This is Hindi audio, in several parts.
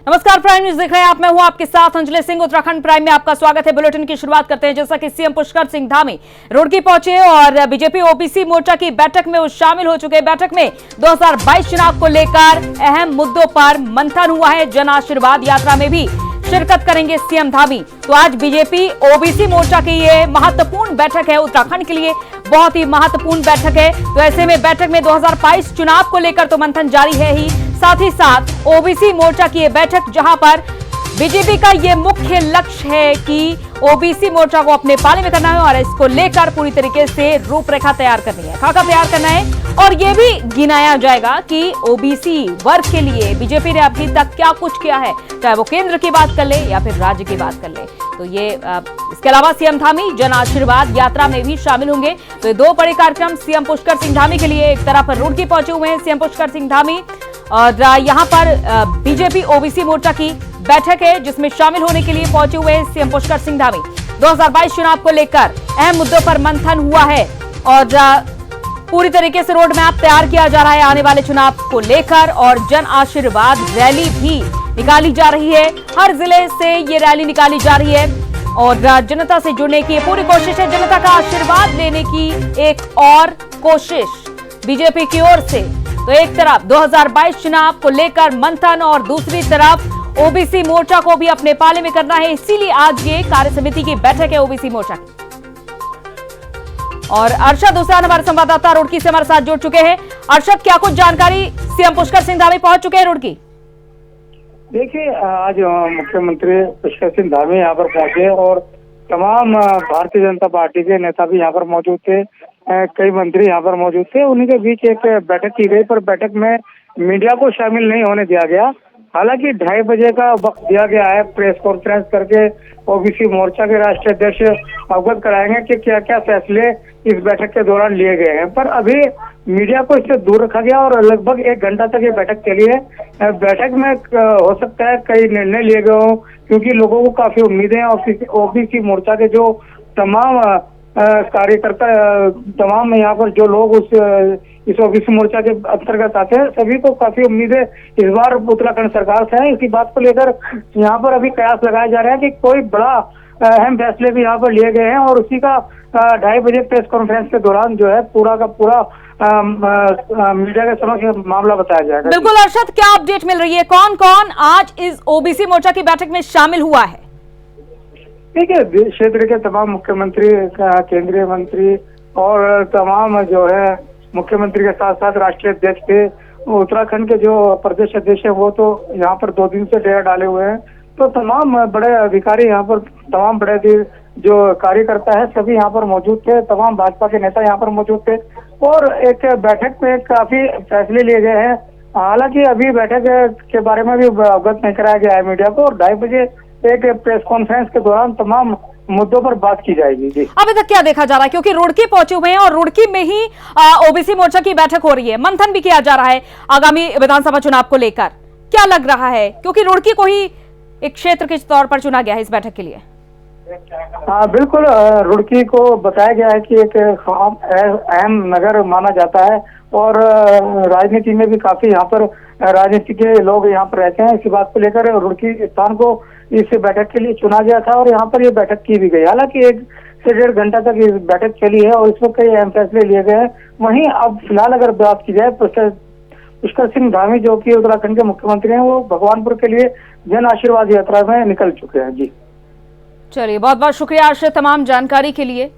नमस्कार, प्राइम न्यूज देख रहे हैं आप। मैं हूं आपके साथ अंजलि सिंह। उत्तराखंड प्राइम में आपका स्वागत है। बुलेटिन की शुरुआत करते हैं। जैसा कि सीएम पुष्कर सिंह धामी रुड़की पहुंचे और बीजेपी ओबीसी मोर्चा की बैठक में वो शामिल हो चुके हैं। बैठक में 2022 चुनाव को लेकर अहम मुद्दों पर मंथन हुआ है। जन आशीर्वाद यात्रा में भी शिरकत करेंगे सीएम धामी। तो आज बीजेपी ओबीसी मोर्चा की ये महत्वपूर्ण बैठक है, उत्तराखंड के लिए बहुत ही महत्वपूर्ण बैठक है। तो ऐसे में बैठक में 2022 चुनाव को लेकर तो मंथन जारी है ही, साथ ही साथ ओबीसी मोर्चा की ये बैठक जहां पर बीजेपी का ये मुख्य लक्ष्य है कि ओबीसी मोर्चा को अपने पाले में करना है और इसको लेकर पूरी तरीके से रूपरेखा तैयार करनी है, खाका तैयार करना है। और ये भी गिनाया जाएगा कि ओबीसी वर्ग के लिए बीजेपी ने अभी तक क्या कुछ किया है, चाहे वो केंद्र की बात कर ले या फिर राज्य की बात कर ले। तो ये इसके अलावा सीएम धामी जन आशीर्वाद यात्रा में भी शामिल होंगे। तो ये दो बड़े कार्यक्रम सीएम पुष्कर सिंह धामी के लिए। एक तरफ रुड़की पहुंचे हुए हैं सीएम पुष्कर सिंह धामी और यहां पर बीजेपी ओबीसी मोर्चा की बैठक है जिसमें शामिल होने के लिए पहुंचे हुए हैं सीएम पुष्कर सिंह धामी। 2022 चुनाव को लेकर अहम मुद्दों पर मंथन हुआ है और पूरी तरीके से रोड मैप तैयार किया जा रहा है आने वाले चुनाव को लेकर। और जन आशीर्वाद रैली भी निकाली जा रही है। हर जिले से ये रैली निकाली जा रही है और जनता से जुड़ने की पूरी कोशिश है, जनता का आशीर्वाद लेने की एक और कोशिश बीजेपी की ओर से। तो एक तरफ 2022 चुनाव को लेकर मंथन और दूसरी तरफ ओबीसी मोर्चा को भी अपने पाले में करना है, इसीलिए आज ये कार्य समिति की बैठक है ओबीसी मोर्चा की। और अरशद हुसैन हमारे संवाददाता रुड़की से हमारे साथ जुड़ चुके हैं। अरशद, क्या कुछ जानकारी? सीएम पुष्कर सिंह धामी पहुंच चुके हैं रुड़की। देखिए, आज मुख्यमंत्री पुष्कर सिंह धामी यहाँ पर पहुंचे और तमाम भारतीय जनता पार्टी के नेता भी यहाँ पर मौजूद थे। कई मंत्री यहाँ पर मौजूद थे। उन्हीं के बीच एक बैठक की गई, पर बैठक में मीडिया को शामिल नहीं होने दिया गया। हालांकि 2:30 बजे का वक्त दिया गया है। प्रेस कॉन्फ्रेंस करके ओबीसी मोर्चा के राष्ट्रीय अध्यक्ष अवगत कराएंगे कि क्या क्या फैसले इस बैठक के दौरान लिए गए हैं। पर अभी मीडिया को इससे दूर रखा गया और लगभग 1 घंटा तक ये बैठक चली है। बैठक में हो सकता है कई निर्णय लिए गए हों, क्योंकि लोगों को काफी उम्मीदें हैं। ओबीसी मोर्चा के जो तमाम कार्यकर्ता, तमाम यहाँ पर जो लोग इस ओबीसी मोर्चा के अंतर्गत आते हैं, सभी को काफी उम्मीदें इस बार उत्तराखंड सरकार से है। इसी बात को लेकर यहाँ पर अभी कयास लगाया जा रहा है कि कोई बड़ा अहम फैसले भी यहाँ पर लिए गए हैं और उसी का 2:30 बजे प्रेस कॉन्फ्रेंस के दौरान जो है पूरा का पूरा मीडिया के समक्ष मामला बताया जाएगा। बिल्कुल अरशद, क्या अपडेट मिल रही है? कौन कौन आज इस ओबीसी मोर्चा की बैठक में शामिल हुआ है? देखिए, क्षेत्र के तमाम मुख्यमंत्री, केंद्रीय मंत्री और तमाम जो है मुख्यमंत्री के साथ साथ राष्ट्रीय अध्यक्ष थे। उत्तराखंड के जो प्रदेश अध्यक्ष है वो तो यहाँ पर 2 दिन से डेरा डाले हुए हैं। तो तमाम बड़े अधिकारी यहाँ पर, तमाम बड़े जो कार्यकर्ता है सभी यहाँ पर मौजूद थे। तमाम भाजपा के नेता यहाँ पर मौजूद थे और एक बैठक में काफी फैसले लिए गए हैं। हालांकि अभी बैठक के बारे में भी अवगत नहीं कराया गया है मीडिया को। और 2:30 बजे एक प्रेस कॉन्फ्रेंस के दौरान तमाम मुद्दों पर बात की जाएगी। जी, अभी तक क्या देखा जा रहा है? क्योंकि रुड़की पहुंचे हुए हैं और रुड़की में ही ओबीसी मोर्चा की बैठक हो रही है, मंथन भी किया जा रहा है आगामी विधानसभा चुनाव को लेकर। क्या लग रहा है, क्योंकि रुड़की को ही एक क्षेत्र के तौर पर चुना गया है इस बैठक के लिए? हाँ बिल्कुल, रुड़की को बताया गया है कि एक अहम नगर माना जाता है और राजनीति में भी काफी यहाँ पर राजनीति के लोग यहाँ पर रहते हैं। इसी बात को लेकर रुड़की स्थान को इस बैठक के लिए चुना गया था और यहाँ पर ये बैठक की भी गई। हालांकि 1 से 1.5 घंटा तक ये बैठक चली है और इसमें कई अहम फैसले लिए गए हैं। वहीं अब फिलहाल अगर बात की जाए, पुष्कर सिंह धामी जो कि उत्तराखंड के मुख्यमंत्री हैं, वो भगवानपुर के लिए जन आशीर्वाद यात्रा में निकल चुके हैं। जी चलिए, बहुत बहुत शुक्रिया आश्रय तमाम जानकारी के लिए।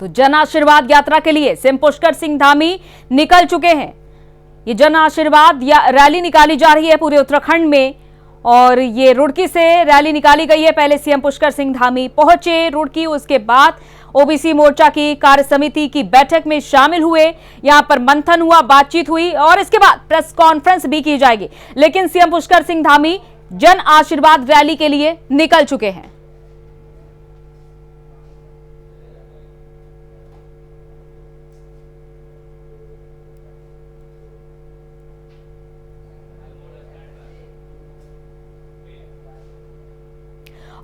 तो जन आशीर्वाद यात्रा के लिए सीएम पुष्कर सिंह धामी निकल चुके हैं। ये जन आशीर्वाद रैली निकाली जा रही है पूरे उत्तराखंड में और ये रुड़की से रैली निकाली गई है। पहले सीएम पुष्कर सिंह धामी पहुंचे रुड़की, उसके बाद ओबीसी मोर्चा की कार्य समिति की बैठक में शामिल हुए। यहां पर मंथन हुआ, बातचीत हुई और इसके बाद प्रेस कॉन्फ्रेंस भी की जाएगी। लेकिन सीएम पुष्कर सिंह धामी जन आशीर्वाद रैली के लिए निकल चुके हैं।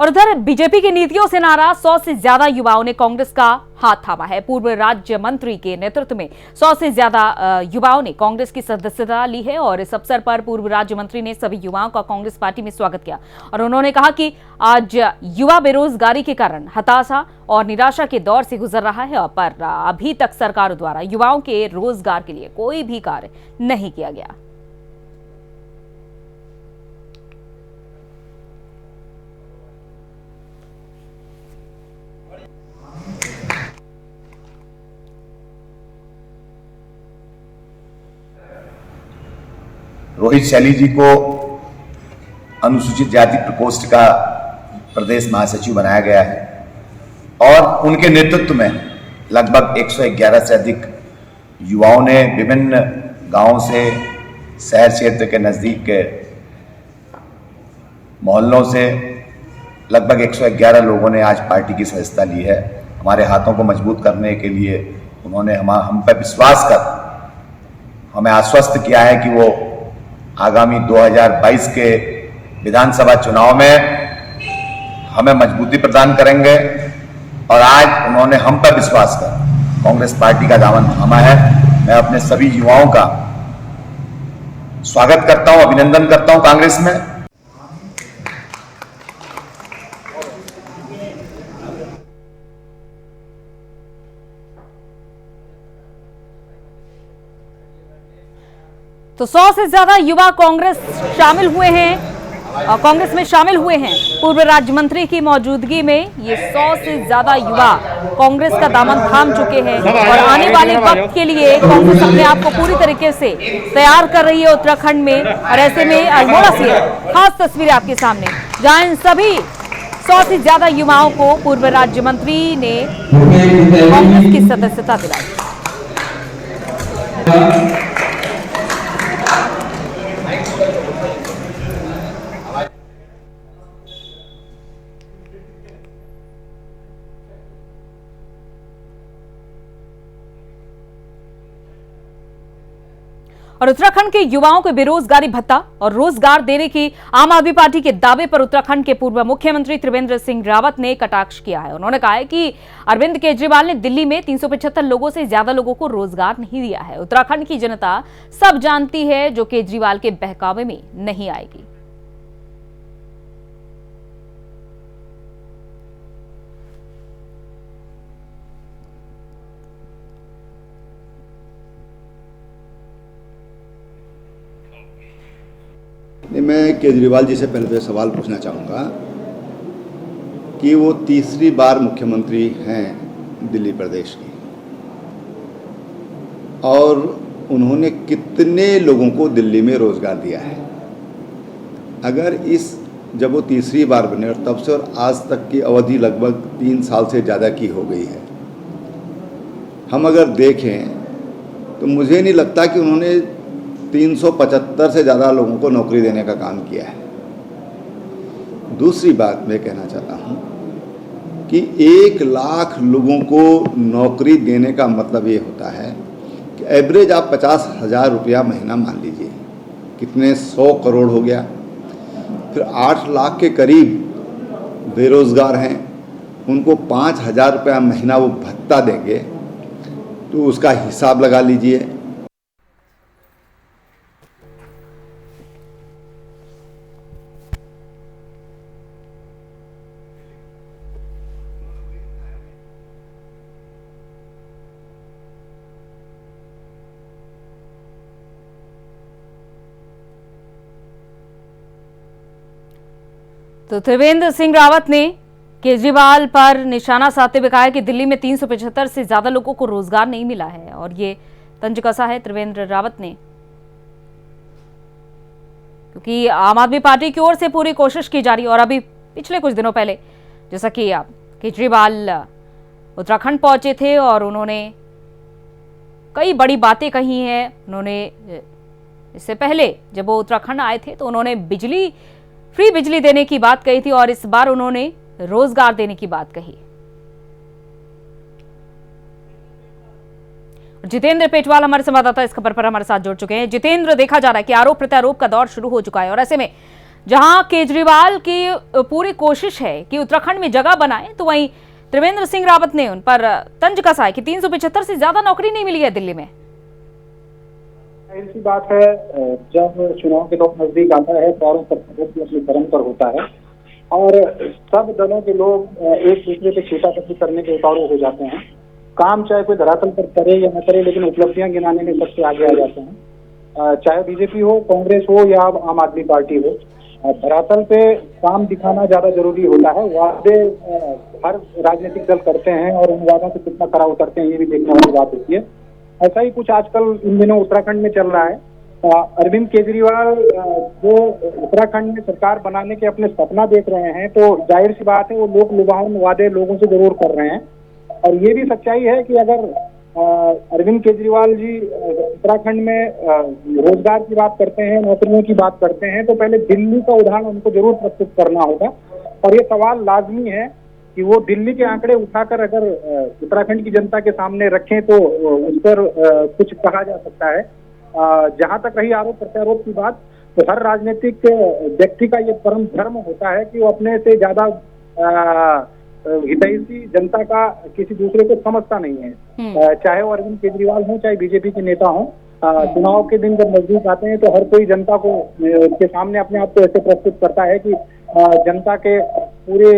और उधर बीजेपी की नीतियों से नाराज 100 से ज्यादा युवाओं ने कांग्रेस का हाथ थामा है। पूर्व राज्य मंत्री के नेतृत्व में 100 से ज्यादा युवाओं ने कांग्रेस की सदस्यता ली है और इस अवसर पर पूर्व राज्य मंत्री ने सभी युवाओं का कांग्रेस पार्टी में स्वागत किया और उन्होंने कहा कि आज युवा बेरोजगारी के कारण हताशा और निराशा के दौर से गुजर रहा है, पर अभी तक सरकार द्वारा युवाओं के रोजगार के लिए कोई भी कार्य नहीं किया गया। रोहित शैली जी को अनुसूचित जाति प्रकोष्ठ का प्रदेश महासचिव बनाया गया है और उनके नेतृत्व में लगभग 111 से अधिक युवाओं ने विभिन्न गांवों से, शहर क्षेत्र के नज़दीक के मोहल्लों से लगभग 111 लोगों ने आज पार्टी की सदस्यता ली है। हमारे हाथों को मजबूत करने के लिए उन्होंने हम पर विश्वास कर हमें आश्वस्त किया है कि वो आगामी 2022 के विधानसभा चुनाव में हमें मजबूती प्रदान करेंगे और आज उन्होंने हम पर विश्वास कर कांग्रेस पार्टी का दामन थामा है। मैं अपने सभी युवाओं का स्वागत करता हूं, अभिनंदन करता हूं कांग्रेस में। तो 100 से ज्यादा युवा कांग्रेस में शामिल हुए हैं। पूर्व राज्य मंत्री की मौजूदगी में ये 100 से ज्यादा युवा कांग्रेस का दामन थाम चुके हैं और आने वाले वक्त के लिए कांग्रेस अपने आप को पूरी तरीके से तैयार कर रही है उत्तराखंड में। और ऐसे में अल्मोड़ा से खास तस्वीर आपके सामने, जहां इन सभी 100 से ज्यादा युवाओं को पूर्व राज्य मंत्री ने कांग्रेस की सदस्यता दिलाई। और उत्तराखंड के युवाओं को बेरोजगारी भत्ता और रोजगार देने की आम आदमी पार्टी के दावे पर उत्तराखंड के पूर्व मुख्यमंत्री त्रिवेंद्र सिंह रावत ने कटाक्ष किया है। उन्होंने कहा है कि अरविंद केजरीवाल ने दिल्ली में 375 लोगों से ज्यादा लोगों को रोजगार नहीं दिया है। उत्तराखंड की जनता सब जानती है, जो केजरीवाल के बहकावे में नहीं आएगी। मैं केजरीवाल जी से पहले तो सवाल पूछना चाहूँगा कि वो तीसरी बार मुख्यमंत्री हैं दिल्ली प्रदेश की और उन्होंने कितने लोगों को दिल्ली में रोज़गार दिया है। अगर जब वो तीसरी बार बने और तब से और आज तक की अवधि लगभग 3 साल से ज़्यादा की हो गई है, हम अगर देखें तो मुझे नहीं लगता कि उन्होंने 375 से ज़्यादा लोगों को नौकरी देने का काम किया है। दूसरी बात मैं कहना चाहता हूँ कि 1 लाख लोगों को नौकरी देने का मतलब ये होता है कि एवरेज आप 50,000 रुपया महीना मान लीजिए, कितने 100 करोड़ हो गया। फिर 8 लाख के करीब बेरोज़गार हैं, उनको 5,000 रुपया महीना वो भत्ता देंगे, तो उसका हिसाब लगा लीजिए। तो त्रिवेंद्र सिंह रावत ने केजरीवाल पर निशाना साधते हुए कहा है कि दिल्ली में 375 से ज्यादा लोगों को रोजगार नहीं मिला है और ये तंज कसा है त्रिवेंद्र रावत ने, क्योंकि आम आदमी पार्टी की ओर से पूरी कोशिश की जा रही है। और अभी पिछले कुछ दिनों पहले जैसा कि केजरीवाल उत्तराखंड पहुंचे थे और उन्होंने कई बड़ी बातें कही हैं। उन्होंने इससे पहले जब वो उत्तराखंड आए थे तो उन्होंने फ्री बिजली देने की बात कही थी और इस बार उन्होंने रोजगार देने की बात कही। जितेंद्र पेटवाल हमारे संवाददाता इस खबर पर हमारे साथ जुड़ चुके हैं। जितेंद्र, देखा जा रहा है कि आरोप प्रत्यारोप का दौर शुरू हो चुका है और ऐसे में जहां केजरीवाल की पूरी कोशिश है कि उत्तराखंड में जगह बनाए, तो वहीं त्रिवेंद्र सिंह रावत ने उन पर तंज कसा है कि 375 से ज्यादा नौकरी नहीं मिली है दिल्ली में। ऐसी बात है, जब चुनाव के लोग नजदीक आता है चारों तरफ अपने धर्म पर होता है और सब दलों के लोग एक दूसरे पे छीटाकशी करने के उतारू हो जाते हैं। काम चाहे कोई धरातल पर करे या न करे, लेकिन उपलब्धियां गिनाने में सबसे आगे आ जाते हैं। चाहे बीजेपी हो, कांग्रेस हो या आम आदमी पार्टी हो, धरातल पे काम दिखाना ज्यादा जरूरी होता है। वादे हर राजनीतिक दल करते हैं और उन वादों से कितना खरा उतरते हैं ये भी देखने वाली बात होती है। ऐसा ही कुछ आजकल इन दिनों उत्तराखंड में चल रहा है। अरविंद केजरीवाल जो उत्तराखंड में सरकार बनाने के अपने सपना देख रहे हैं, तो जाहिर सी बात है वो लोक लुभावन वादे लोगों से जरूर कर रहे हैं। और ये भी सच्चाई है कि अगर अरविंद केजरीवाल जी उत्तराखंड में रोजगार की बात करते हैं, नौकरियों की बात करते हैं, तो पहले दिल्ली का उदाहरण उनको जरूर प्रस्तुत करना होगा। और ये सवाल लाजमी है कि वो दिल्ली के आंकड़े उठाकर अगर उत्तराखंड की जनता के सामने रखें तो उस पर कुछ कहा जा सकता है। जहां तक रही आरोप प्रत्यारोप की बात, तो हर राजनीतिक व्यक्ति का ये परम धर्म होता है कि वो अपने से ज्यादा हितैषी जनता का किसी दूसरे को समझता नहीं है। चाहे वो अरविंद केजरीवाल हो, चाहे बीजेपी के नेता हो, चुनाव के दिन जब नजदीक आते हैं तो हर कोई जनता को के सामने अपने आप को ऐसे प्रस्तुत करता है कि जनता के पूरे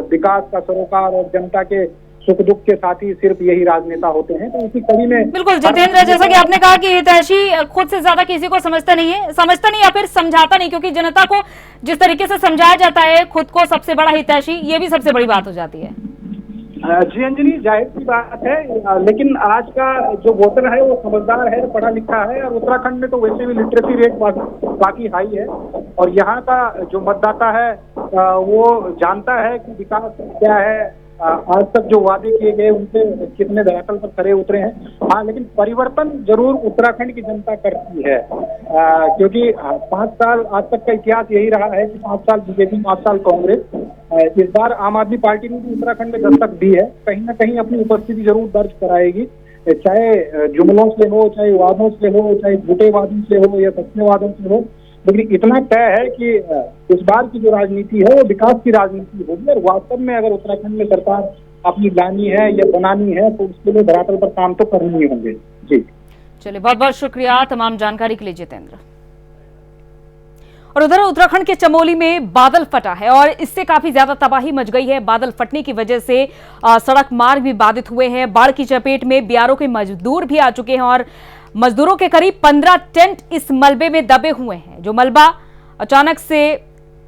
विकास का सरोकार और जनता के सुख दुख के साथी सिर्फ यही राजनेता होते हैं। तो इसी कड़ी में बिल्कुल जितेंद्र, जैसा कि आपने कहा कि हितैषी खुद से ज्यादा किसी को समझता नहीं या फिर समझाता नहीं, क्योंकि जनता को जिस तरीके से समझाया जाता है खुद को सबसे बड़ा हितैषी, ये भी सबसे बड़ी बात हो जाती है। जी अंजलि, जाहिर सी बात है, लेकिन आज का जो वोटर है वो समझदार है, पढ़ा लिखा है। और उत्तराखंड में तो वैसे भी लिटरेसी रेट काफी हाई है और यहाँ का जो मतदाता है वो जानता है कि विकास क्या है, आज तक जो वादे किए गए उनसे कितने धरातल पर खरे उतरे हैं। हाँ, लेकिन परिवर्तन जरूर उत्तराखंड की जनता करती है, क्योंकि 5 साल आज तक का इतिहास यही रहा है कि 5 साल बीजेपी, 5 साल कांग्रेस। इस बार आम आदमी पार्टी ने भी उत्तराखंड में दस्तक दी है, कहीं ना कहीं अपनी उपस्थिति जरूर दर्ज कराएगी, चाहे जुमलों से हो, चाहे वादों से हो, चाहे झूठे वादों से हो या सच्चे वादों से हो। लेकिन इतना तय है कि इस बार की जो राजनीति है वो विकास की राजनीति होगी और वास्तव में अगर उत्तराखंड में सरकार अपनी लानी है या बनानी है तो उसके लिए धरातल पर काम तो करने ही होंगे। जी चलिए, बहुत बहुत शुक्रिया तमाम जानकारी के लिए जितेंद्र। और उधर उत्तराखंड के चमोली में बादल फटा है और इससे काफी ज्यादा तबाही मच गई है। बादल फटने की वजह से सड़क मार्ग भी बाधित हुए हैं। बाढ़ की चपेट में बीआरओ के मजदूर भी आ चुके हैं और मजदूरों के करीब 15 टेंट इस मलबे में दबे हुए हैं, जो मलबा अचानक से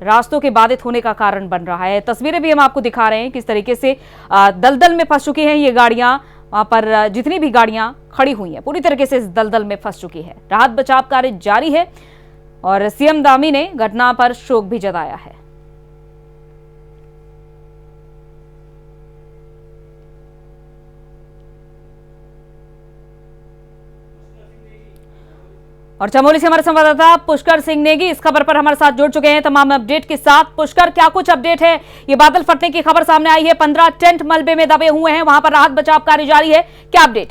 रास्तों के बाधित होने का कारण बन रहा है। तस्वीरें भी हम आपको दिखा रहे हैं किस तरीके से दलदल में फंस चुकी हैं ये गाड़ियां। वहां पर जितनी भी गाड़ियां खड़ी हुई हैं पूरी तरीके से इस दलदल में फंस चुकी है। राहत बचाव कार्य जारी है और सीएम धामी ने घटना पर शोक भी जताया है। और चमोली से हमारे संवाददाता पुष्कर सिंह नेगी इस खबर पर हमारे साथ जुड़ चुके हैं तमाम अपडेट के साथ। पुष्कर, क्या कुछ अपडेट है? ये बादल फटने की खबर सामने आई है, 15 टेंट मलबे में दबे हुए हैं, वहां पर राहत बचाव कार्य जारी है, क्या अपडेट?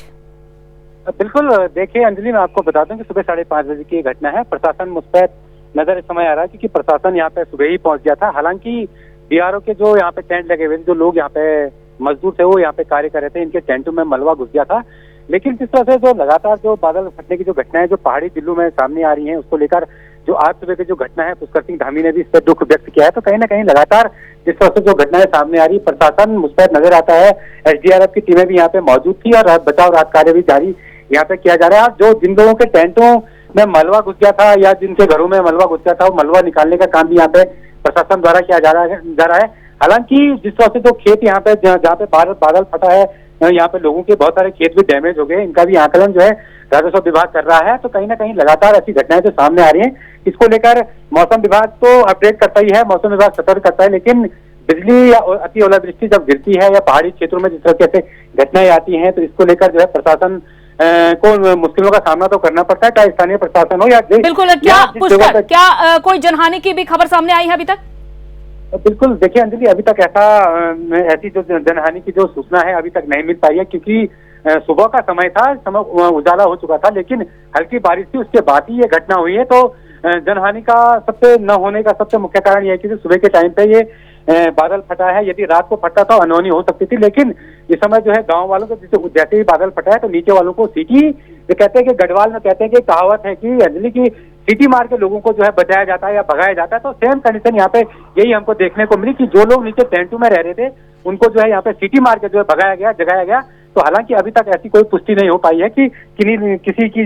बिल्कुल, देखिए अंजलि, मैं आपको बता दूं कि सुबह 5:30 बजे की घटना है। प्रशासन मुस्तैद नजर इस समय आ रहा है क्योंकि प्रशासन यहाँ पे सुबह ही पहुंच गया था। हालांकि बीआरओ के जो यहाँ पे टेंट लगे हुए थे, जो लोग यहाँ पे मजदूर थे वो यहाँ पे कार्य कर रहे थे, इनके टेंटों में मलबा घुस गया था। लेकिन जिस तरह से जो लगातार जो बादल फटने की जो घटनाएं जो पहाड़ी जिलों में सामने आ रही हैं, उसको लेकर जो आज सुबह की जो घटना है, पुष्कर सिंह धामी ने भी इस पर दुख व्यक्त किया है। तो कहीं ना कहीं लगातार जिस तरह से जो घटनाएं सामने आ रही, प्रशासन मुस्तैद नजर आता है। एसडीआरएफ की टीमें भी यहाँ पे मौजूद थी और बचाव राहत कार्य भी जारी यहाँ पे किया जा रहा है। जो जिन लोगों के टेंटों में मलबा घुस गया था या जिनके घरों में मलबा घुस गया था, वो मलबा निकालने का काम भी यहाँ पे प्रशासन द्वारा किया जा रहा है। हालांकि जिस तरह से जो खेत यहाँ पे जहाँ पे बादल फटा है, यहाँ पे लोगों के बहुत सारे खेत भी डैमेज हो गए, इनका भी आकलन जो है राजस्व विभाग कर रहा है। तो कहीं ना कहीं लगातार ऐसी घटनाएं जो सामने आ रही हैं, इसको लेकर मौसम विभाग तो अपडेट करता ही है, मौसम विभाग सतर्क करता है, लेकिन बिजली या अति ओलावृष्टि जब गिरती है या पहाड़ी क्षेत्रों में जिस तरह से घटनाएं आती हैं, तो इसको लेकर जो है प्रशासन को मुश्किलों का सामना तो करना पड़ता है, चाहे स्थानीय प्रशासन हो या बिल्कुल। क्या कोई जनहानि की भी खबर सामने आई है अभी तक? बिल्कुल, देखिए अंजलि, अभी तक ऐसी जो जनहानि की जो सूचना है अभी तक नहीं मिल पाई है, क्योंकि सुबह का समय था, समय उजाला हो चुका था, लेकिन हल्की बारिश थी, उसके बाद ही ये घटना हुई है। तो जनहानि का सबसे न होने का सबसे मुख्य कारण यह है कि सुबह के टाइम पे ये बादल फटा है। यदि रात को फटता तो अनहोनी हो सकती थी, लेकिन इस समय जो है गांव वालों को जैसे ही बादल फटा है तो नीचे वालों को सीटी, कहते हैं कि गढ़वाल में कहते हैं कि कहावत है कि अंजलि की सीटी मार के लोगों को जो है बचाया जाता है या भगाया जाता है। तो सेम कंडीशन यहाँ पे यही हमको देखने को मिली कि जो लोग नीचे टेंटू में रह रहे थे उनको जो है यहाँ पे सीटी मार के जो है भगाया गया, जगाया गया। तो हालांकि अभी तक ऐसी कोई पुष्टि नहीं हो पाई है कि किसी की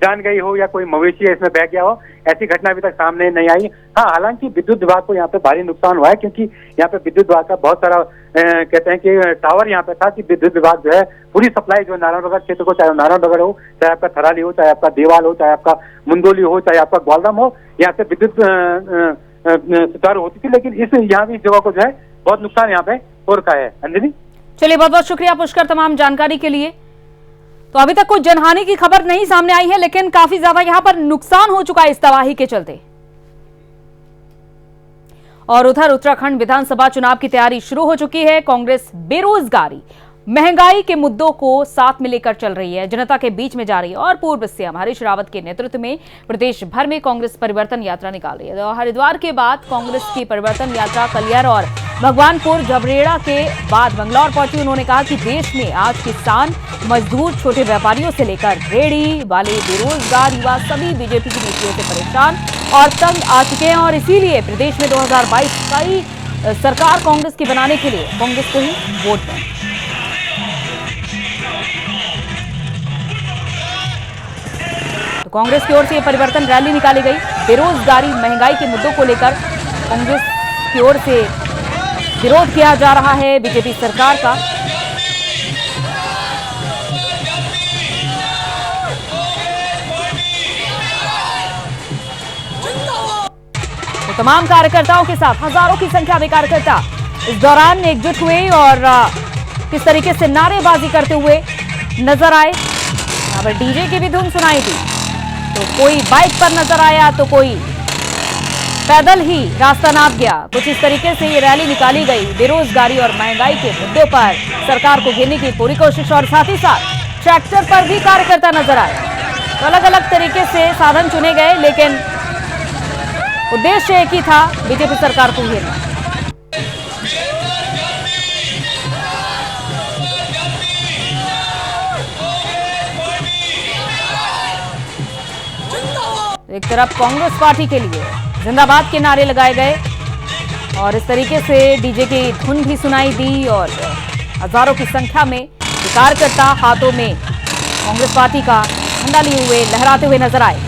जान गई हो या कोई मवेशी इसमें बह गया हो, ऐसी घटना अभी तक सामने नहीं आई। हाँ, हालांकि विद्युत विभाग को यहाँ पे भारी नुकसान हुआ है, क्योंकि यहाँ पे विद्युत विभाग का बहुत सारा कहते हैं कि टावर यहाँ पे था कि विद्युत विभाग जो है पूरी सप्लाई जो नारायणनगर क्षेत्र को, चाहे नारायणनगर हो, चाहे आपका थराली हो, चाहे आपका देवाल हो, चाहे आपका मुंदोली हो, चाहे आपका ग्वालदम हो, यहाँ से विद्युत सुचारू होती थी। लेकिन यहाँ भी इस जगह को जो है बहुत नुकसान यहाँ पे हो रखा है। अंजलि, चलिए, बहुत बहुत शुक्रिया पुष्कर तमाम जानकारी के लिए। तो अभी तक कोई जनहानि की खबर नहीं सामने आई है, लेकिन काफी ज्यादा यहां पर नुकसान हो चुका है इस तबाही के चलते। और उधर उत्तराखंड विधानसभा चुनाव की तैयारी शुरू हो चुकी है। कांग्रेस बेरोजगारी, महंगाई के मुद्दों को साथ में लेकर चल रही है, जनता के बीच में जा रही है और पूर्व सीएम हरीश रावत के नेतृत्व में प्रदेश भर में कांग्रेस परिवर्तन यात्रा निकाल रही है। हरिद्वार के बाद कांग्रेस की परिवर्तन यात्रा कलियर और भगवानपुर झबरेड़ा के बाद बंगलौर पहुंची। उन्होंने कहा कि देश में आज किसान, मजदूर, छोटे व्यापारियों से लेकर रेहड़ी वाले, बेरोजगार युवा सभी बीजेपी की नीतियों से परेशान और तंग आ चुके हैं और इसीलिए प्रदेश में 2022 की सरकार कांग्रेस की बनाने के लिए कांग्रेस को ही वोट दें। तो कांग्रेस की ओर से ये परिवर्तन रैली निकाली गई। बेरोजगारी, महंगाई के मुद्दों को लेकर कांग्रेस की ओर से विरोध किया जा रहा है बीजेपी सरकार का। तो तमाम कार्यकर्ताओं के साथ हजारों की संख्या में कार्यकर्ता इस दौरान एकजुट हुए और किस तरीके से नारेबाजी करते हुए नजर आए। यहाँ पर डीजे की भी धुन सुनाई थी, तो कोई बाइक पर नजर आया तो कोई पैदल ही रास्ता नाप गया। कुछ इस तरीके से ये रैली निकाली गई बेरोजगारी और महंगाई के मुद्दों पर सरकार को घेरने की पूरी कोशिश और साथ ही साथ ट्रैक्टर पर भी कार्यकर्ता नजर आए। तो अलग अलग तरीके से साधन चुने गए, लेकिन उद्देश्य एक ही था, बीजेपी सरकार को घेरना। एक तरफ कांग्रेस पार्टी के लिए जिंदाबाद के नारे लगाए गए और इस तरीके से डीजे की धुन भी सुनाई दी और हजारों की संख्या में कार्यकर्ता हाथों में कांग्रेस पार्टी का झंडा लिए हुए लहराते हुए नजर आए।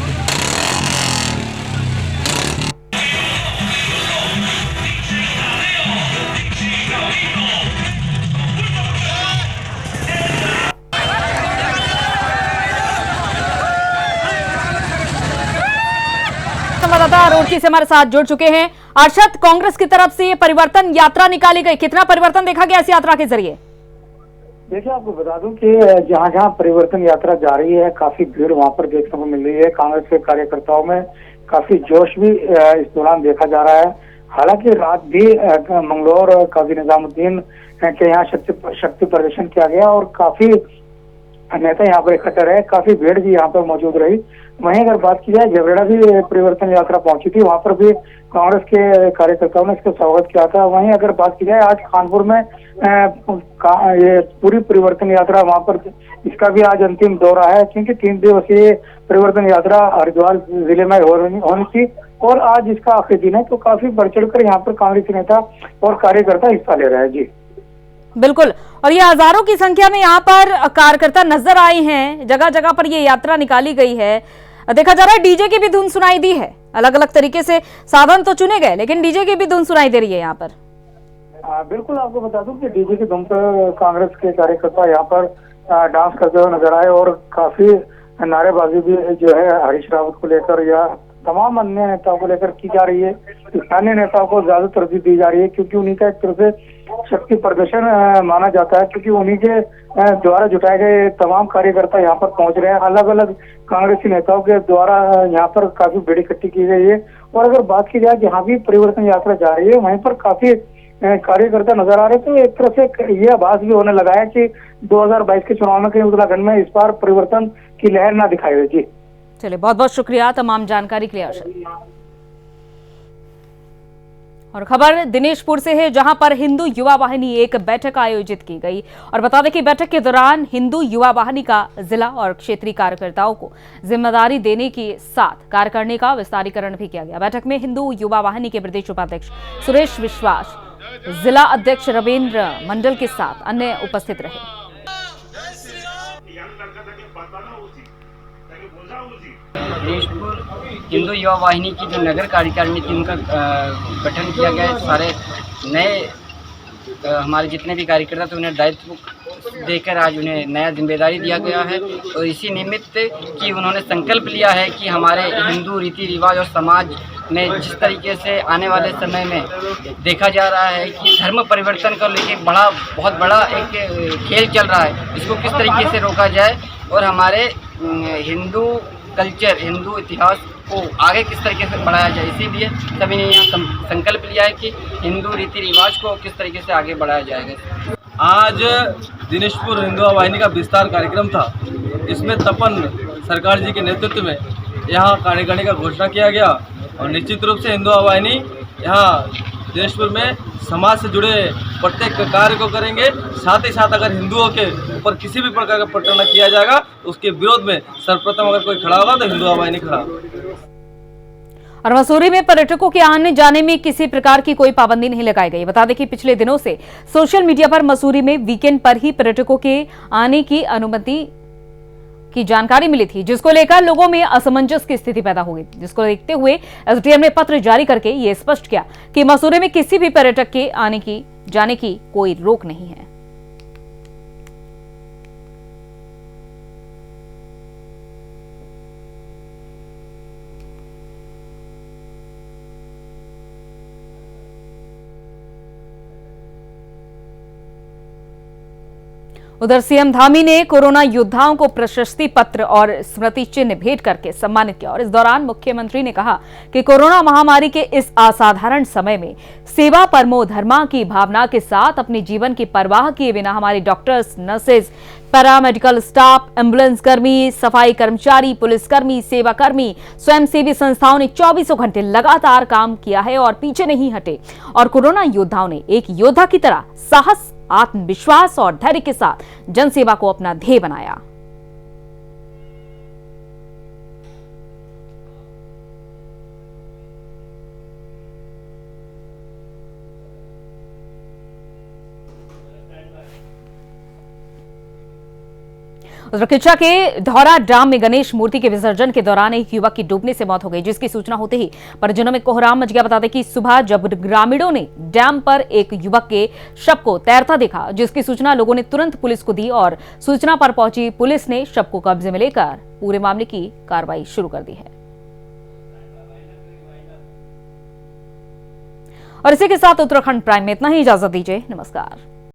संवाददाता रोडकी से हमारे साथ जुड़ चुके हैं। अर्शद, कांग्रेस की तरफ से ये परिवर्तन यात्रा निकाली गई, कितना परिवर्तन देखा गया इस यात्रा के जरिए? देखिए, आपको बता दूं कि जहां जहां परिवर्तन यात्रा जा रही है काफी भीड़ वहां पर देखने को मिल रही है। कांग्रेस के कार्यकर्ताओं में काफी जोश भी इस दौरान देखा जा रहा है। हालांकि रात भी मंगलौर और काजी निजामुद्दीन के यहाँ शक्ति प्रदर्शन किया गया और काफी नेता यहाँ पर इकट्ठा रहे, काफी भीड़ भी यहाँ पर मौजूद रही। वहीं अगर बात की जाए, झबरेड़ा भी परिवर्तन यात्रा पहुंची थी, वहां पर भी कांग्रेस के कार्यकर्ताओं ने इसका स्वागत किया था। वहीं अगर बात की जाए, आज कानपुर में ये पूरी परिवर्तन यात्रा वहां पर, इसका भी आज अंतिम दौरा है, क्योंकि 3 दिवसीय परिवर्तन यात्रा हरिद्वार जिले में होनी थी और आज इसका आखिरी दिन है। तो काफी बढ़ चढ़कर यहाँ पर कांग्रेस नेता और कार्यकर्ता हिस्सा ले रहे हैं। जी बिल्कुल, और ये हजारों की संख्या में यहाँ पर कार्यकर्ता नजर आए हैं, जगह जगह पर ये यात्रा निकाली गई है। देखा जा रहा है डीजे की भी धुन सुनाई दी है, अलग अलग तरीके से साधन तो चुने गए, लेकिन डीजे की भी धुन सुनाई दे रही है यहाँ पर। बिल्कुल, आपको बता दूं कि डीजे की धुन पर कांग्रेस के कार्यकर्ता यहाँ पर डांस करते हुए नजर आए और काफी नारेबाजी भी जो है हरीश रावत को लेकर या तमाम अन्य नेताओं को लेकर की जा रही है। स्थानीय नेताओं को ज्यादा तरजीह दी जा रही है, क्योंकि उन्हीं का एक तरह से शक्ति प्रदर्शन माना जाता है, क्योंकि उन्हीं के द्वारा जुटाए गए तमाम कार्यकर्ता यहाँ पर पहुंच रहे हैं। अलग अलग कांग्रेसी नेताओं के द्वारा यहाँ पर काफी भीड़ इकट्ठी की गई है। और अगर बात की जाए, जहाँ भी परिवर्तन यात्रा जा रही है वहीं पर काफी कार्यकर्ता नजर आ रहे, तो एक तरह से ये आभास भी होने लगा है कि 2022 के चुनाव में कहीं उत्तराखंड में इस बार परिवर्तन की लहर ना दिखाई हुई। जी चलिए, बहुत बहुत शुक्रिया तमाम जानकारी के लिए आशा। और खबर दिनेशपुर से है, जहां पर हिंदू युवा वाहिनी एक बैठक आयोजित की गई। और बता दें कि बैठक के दौरान हिंदू युवा वाहिनी का जिला और क्षेत्रीय कार्यकर्ताओं को जिम्मेदारी देने के साथ कार्य करने का विस्तारीकरण भी किया गया। बैठक में हिंदू युवा वाहिनी के प्रदेश उपाध्यक्ष सुरेश विश्वास, जिला अध्यक्ष रविन्द्र मंडल के साथ अन्य उपस्थित रहे। दिनेशपुर हिंदू युवा वाहिनी की जो नगर कार्यकारिणी थी उनका गठन किया गया है। सारे नए हमारे जितने भी कार्यकर्ता थे उन्हें दायित्व देकर आज उन्हें नया जिम्मेदारी दिया गया है। और इसी निमित्त कि उन्होंने संकल्प लिया है कि हमारे हिंदू रीति रिवाज और समाज में जिस तरीके से आने वाले समय में देखा जा रहा है कि धर्म परिवर्तन को लेकर बहुत बड़ा एक खेल चल रहा है, इसको किस तरीके से रोका जाए और हमारे हिंदू कल्चर, हिंदू इतिहास को आगे किस तरीके से बढ़ाया जाए। इसीलिए सभी ने यहाँ संकल्प लिया है कि हिंदू रीति रिवाज को किस तरीके से आगे बढ़ाया जाएगा। आज दिनेशपुर हिंदू वाहिनी का विस्तार कार्यक्रम था। इसमें तपन सरकार जी के नेतृत्व में यहाँ कार्यकारिणी का घोषणा किया गया और निश्चित रूप से हिंदू वाहिनी यहाँ दिनेशपुर में समाज से जुड़े प्रत्येक कार्य को करेंगे। साथ ही साथ अगर हिंदुओं के ऊपर किसी भी प्रकार का प्रताड़ना किया जाएगा तो उसके विरोध में सर्वप्रथम अगर कोई खड़ा होगा तो हिंदू वाहिनी खड़ा होगा। और मसूरी में पर्यटकों के आने जाने में किसी प्रकार की कोई पाबंदी नहीं लगाई गई। बता दें कि पिछले दिनों से सोशल मीडिया पर मसूरी में वीकेंड पर ही पर्यटकों के आने की अनुमति की जानकारी मिली थी, जिसको लेकर लोगों में असमंजस की स्थिति पैदा हो गई, जिसको देखते हुए एसडीएम ने पत्र जारी करके ये स्पष्ट किया कि मसूरी में किसी भी पर्यटक के आने की जाने की कोई रोक नहीं है। उधर सीएम धामी ने कोरोना योद्धाओं को प्रशस्ति पत्र और स्मृति चिन्ह भेंट करके सम्मानित किया। और इस दौरान मुख्यमंत्री ने कहा कि कोरोना महामारी के इस असाधारण समय में सेवा परमो धर्मा की भावना के साथ अपने जीवन की परवाह किए बिना हमारे doctors, nurses, paramedical staff, ambulance कर्मी, सफाई कर्मचारी, पुलिसकर्मी, सेवाकर्मी, स्वयंसेवी संस्थाओं ने 24 घंटे लगातार काम किया है और पीछे नहीं हटे। और कोरोना योद्धाओं ने एक योद्धा की तरह साहस, आत्मविश्वास और धैर्य के साथ जनसेवा को अपना ध्येय बनाया। उत्तरकिचा के धौरा डाम में गणेश मूर्ति के विसर्जन के दौरान एक युवक की डूबने से मौत हो गई, जिसकी सूचना होते ही परिजनों में कोहराम मच गया। बता दें कि सुबह जब ग्रामीणों ने डैम पर एक युवक के शव को तैरता देखा, जिसकी सूचना लोगों ने तुरंत पुलिस को दी और सूचना पर पहुंची पुलिस ने शव को कब्जे में लेकर पूरे मामले की कार्रवाई शुरू कर दी है। और इसी के साथ उत्तराखंड प्राइम में इतना ही। इजाजत दीजिए, नमस्कार।